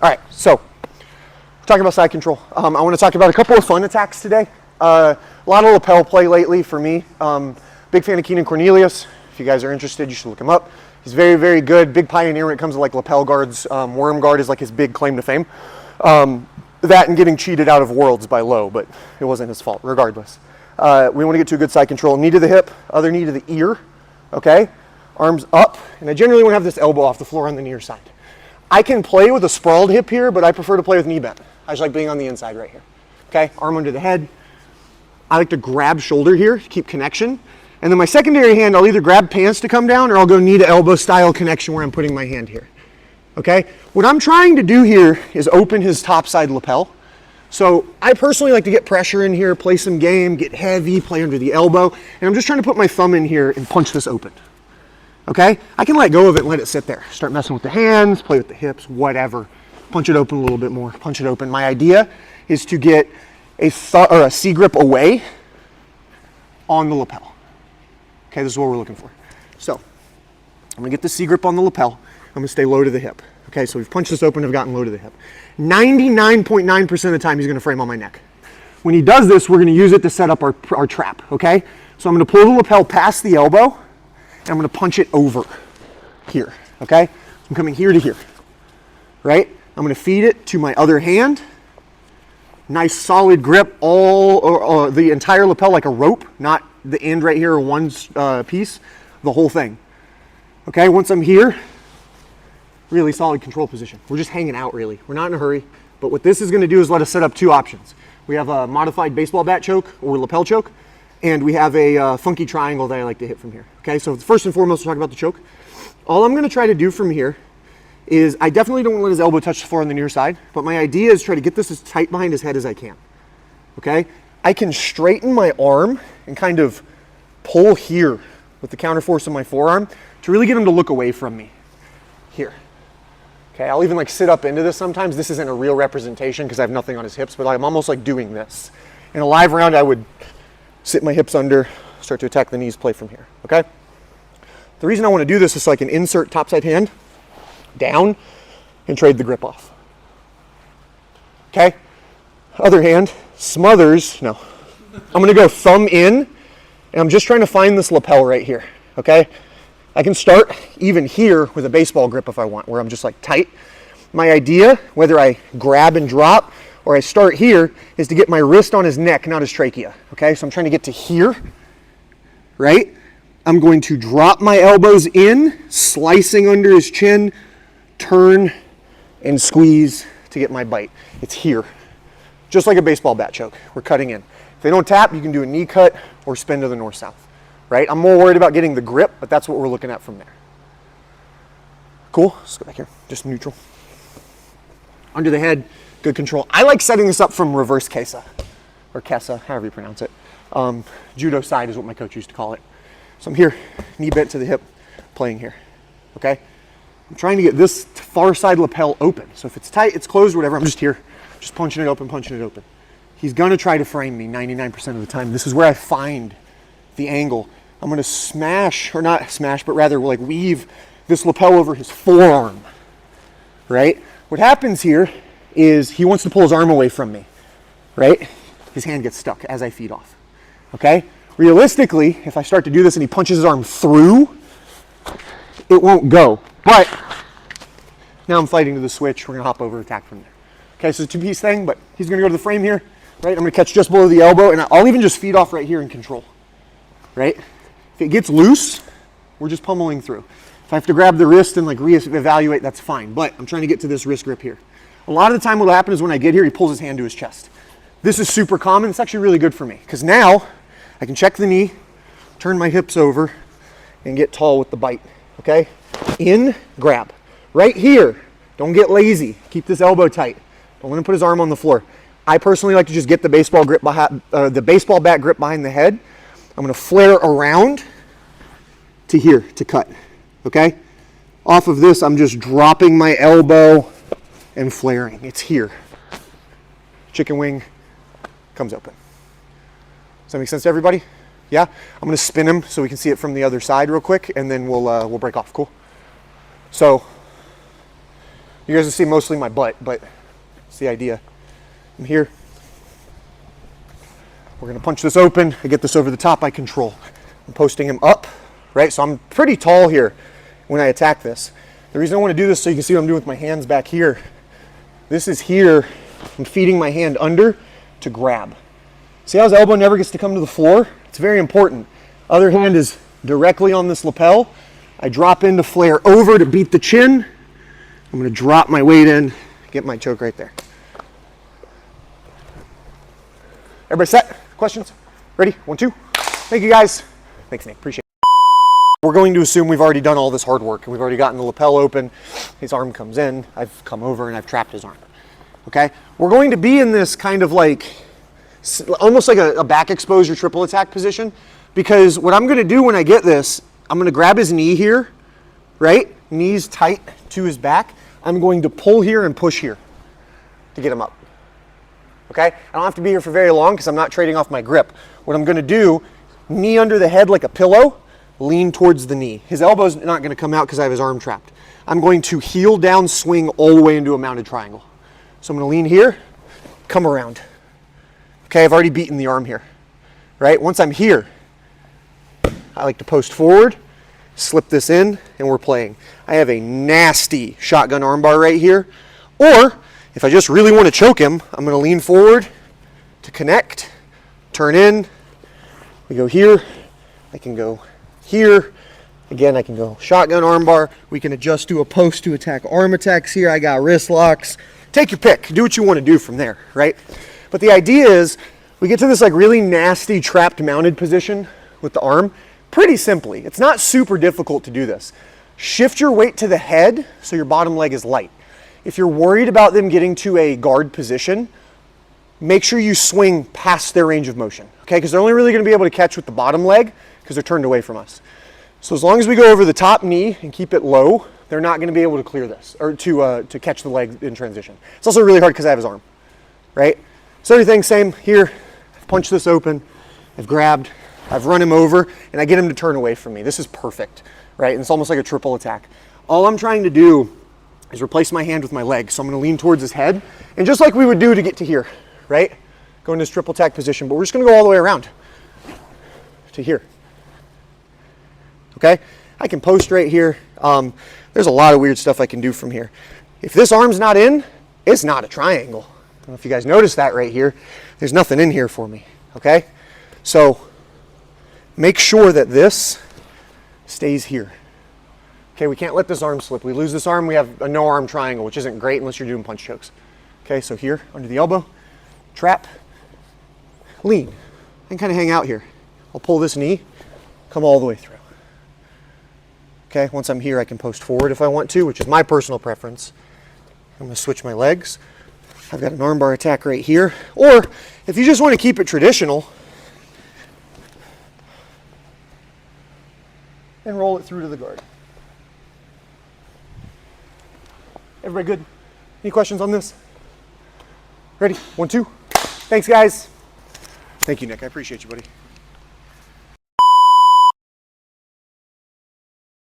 All right, so we're talking about side control. I want to talk about a couple of fun attacks today. A lot of lapel play lately for me. Big fan of Keenan Cornelius. If you guys are interested, you should look him up. He's very, very good. Big pioneer when it comes to like lapel guards. Worm guard is like his big claim to fame. That and getting cheated out of Worlds by Lowe, but it wasn't his fault, regardless. We want to get to a good side control. Knee to the hip, other knee to the ear, okay? Arms up, and I generally want to have this elbow off the floor on the near side. I can play with a sprawled hip here, but I prefer to play with knee bent. I just like being on the inside right here, okay? Arm under the head. I like to grab shoulder here to keep connection. And then my secondary hand, I'll either grab pants to come down or I'll go knee to elbow style connection where I'm putting my hand here, okay? What I'm trying to do here is open his top side lapel. So I personally like to get pressure in here, play some game, get heavy, play under the elbow, and I'm just trying to put my thumb in here and punch this open, okay? I can let go of it and let it sit there. Start messing with the hands, play with the hips, whatever. Punch it open a little bit more, punch it open. My idea is to get a C grip away on the lapel. Okay, this is what we're looking for. So I'm gonna get the C grip on the lapel. I'm gonna stay low to the hip. Okay, so we've punched this open, I've gotten low to the hip. 99.9% of the time he's gonna frame on my neck. When he does this, we're gonna use it to set up our trap, okay? So I'm gonna pull the lapel past the elbow, and I'm gonna punch it over here, okay? So I'm coming here to here, right? I'm gonna feed it to my other hand. Nice solid grip, the entire lapel like a rope, not the end right here or one piece, the whole thing. Okay, once I'm here, really solid control position. We're just hanging out really. We're not in a hurry, but what this is gonna do is let us set up two options. We have a modified baseball bat choke or lapel choke, and we have a funky triangle that I like to hit from here. Okay, so first and foremost, we'll talk about the choke. All I'm gonna try to do from here is I definitely don't want to let his elbow touch the floor on the near side, but my idea is try to get this as tight behind his head as I can, okay? I can straighten my arm and kind of pull here with the counter force of my forearm to really get him to look away from me, here. Okay, I'll even like sit up into this sometimes. This isn't a real representation because I have nothing on his hips, but I'm almost like doing this. In a live round, I would sit my hips under, start to attack the knees, play from here, okay? The reason I want to do this is so I can insert topside hand, down, and trade the grip off. Okay? Other hand, smothers, no. I'm gonna go thumb in, and I'm just trying to find this lapel right here, okay? I can start even here with a baseball grip if I want, where I'm just like tight. My idea, whether I grab and drop, or I start here, is to get my wrist on his neck, not his trachea, okay? So I'm trying to get to here, right? I'm going to drop my elbows in, slicing under his chin, turn and squeeze to get my bite. It's here, just like a baseball bat choke. We're cutting in. If they don't tap, you can do a knee cut or spin to the north-south, right? I'm more worried about getting the grip, but that's what we're looking at from there. Cool, let's go back here, just neutral. Under the head, good control. I like setting this up from reverse kesa, or kesa, however you pronounce it. Judo side is what my coach used to call it. So I'm here, knee bent to the hip, playing here, okay? I'm trying to get this far side lapel open. So if it's tight, it's closed, whatever, I'm just here, just punching it open, punching it open. He's gonna try to frame me 99% of the time. This is where I find the angle. I'm gonna smash, or not smash, but rather like weave this lapel over his forearm, right? What happens here is he wants to pull his arm away from me, right? His hand gets stuck as I feed off, okay? Realistically, if I start to do this and he punches his arm through, it won't go. But now I'm fighting to the switch. We're gonna hop over, attack from there. Okay, so it's a two-piece thing, but he's gonna go to the frame here, right? I'm gonna catch just below the elbow, and I'll even just feed off right here and control, right? If it gets loose, we're just pummeling through. If I have to grab the wrist and like reevaluate, that's fine, but I'm trying to get to this wrist grip here. A lot of the time what'll happen is when I get here, he pulls his hand to his chest. This is super common. It's actually really good for me, because now I can check the knee, turn my hips over, and get tall with the bite, okay? In, grab. Right here, don't get lazy. Keep this elbow tight. Don't let him put his arm on the floor. I personally like to just get the baseball bat grip behind the head. I'm gonna flare around to here to cut, okay? Off of this, I'm just dropping my elbow and flaring. It's here. Chicken wing comes open. Does that make sense to everybody? Yeah? I'm gonna spin him so we can see it from the other side real quick, and then we'll break off, cool? So, You guys will see mostly my butt, but it's the idea. I'm here. We're gonna punch this open. I get this over the top, I control. I'm posting him up, right? So I'm pretty tall here when I attack this. The reason I wanna do this so you can see what I'm doing with my hands back here. This is here, I'm feeding my hand under to grab. See how his elbow never gets to come to the floor? It's very important. Other hand is directly on this lapel. I drop in to flare over to beat the chin. I'm gonna drop my weight in, get my choke right there. Everybody set? Questions? Ready? 1, 2. Thank you guys. Thanks, Nick. Appreciate it. We're going to assume we've already done all this hard work and we've already gotten the lapel open. His arm comes in. I've come over and I've trapped his arm. Okay? We're going to be in this kind of like, almost like a back exposure triple attack position, because what I'm going to do when I get this, I'm going to grab his knee here, right? Knees tight to his back. I'm going to pull here and push here to get him up. Okay? I don't have to be here for very long because I'm not trading off my grip. What I'm going to do, knee under the head like a pillow, lean towards the knee. His elbow's not going to come out because I have his arm trapped. I'm going to heel down, swing all the way into a mounted triangle. So I'm going to lean here, come around. Okay, I've already beaten the arm here, right? Once I'm here, I like to post forward, slip this in, and we're playing. I have a nasty shotgun armbar right here, or if I just really want to choke him, I'm going to lean forward to connect, turn in. We go here. I can go here. Again, I can go shotgun armbar. We can adjust to a post to attack arm attacks here. I got wrist locks. Take your pick. Do what you want to do from there, right? But the idea is we get to this like really nasty trapped mounted position with the arm pretty simply. It's not super difficult to do this. Shift your weight to the head so your bottom leg is light. If you're worried about them getting to a guard position, make sure you swing past their range of motion, okay? Because they're only really going to be able to catch with the bottom leg because they're turned away from us. So as long as we go over the top knee and keep it low, they're not going to be able to clear this or to catch the leg in transition. It's also really hard because I have his arm, right? So everything same here. I've punched this open. I've grabbed. I've run him over, and I get him to turn away from me. This is perfect, right? And it's almost like a triple attack. All I'm trying to do is replace my hand with my leg. So I'm going to lean towards his head, and just like we would do to get to here, right? Go into this triple attack position, but we're just going to go all the way around to here. Okay? I can post right here. There's a lot of weird stuff I can do from here. If this arm's not in, it's not a triangle. I don't know if you guys noticed that right here. There's nothing in here for me, okay? So make sure that this stays here. Okay, we can't let this arm slip. We lose this arm, we have a no arm triangle, which isn't great unless you're doing punch chokes. Okay, so here, under the elbow, trap, lean, and kind of hang out here. I'll pull this knee, come all the way through. Okay, once I'm here, I can post forward if I want to, which is my personal preference. I'm gonna switch my legs. I've got an armbar attack right here. Or, if you just want to keep it traditional, and roll it through to the guard. Everybody good? Any questions on this? Ready? 1, 2. Thanks, guys. Thank you, Nick. I appreciate you, buddy.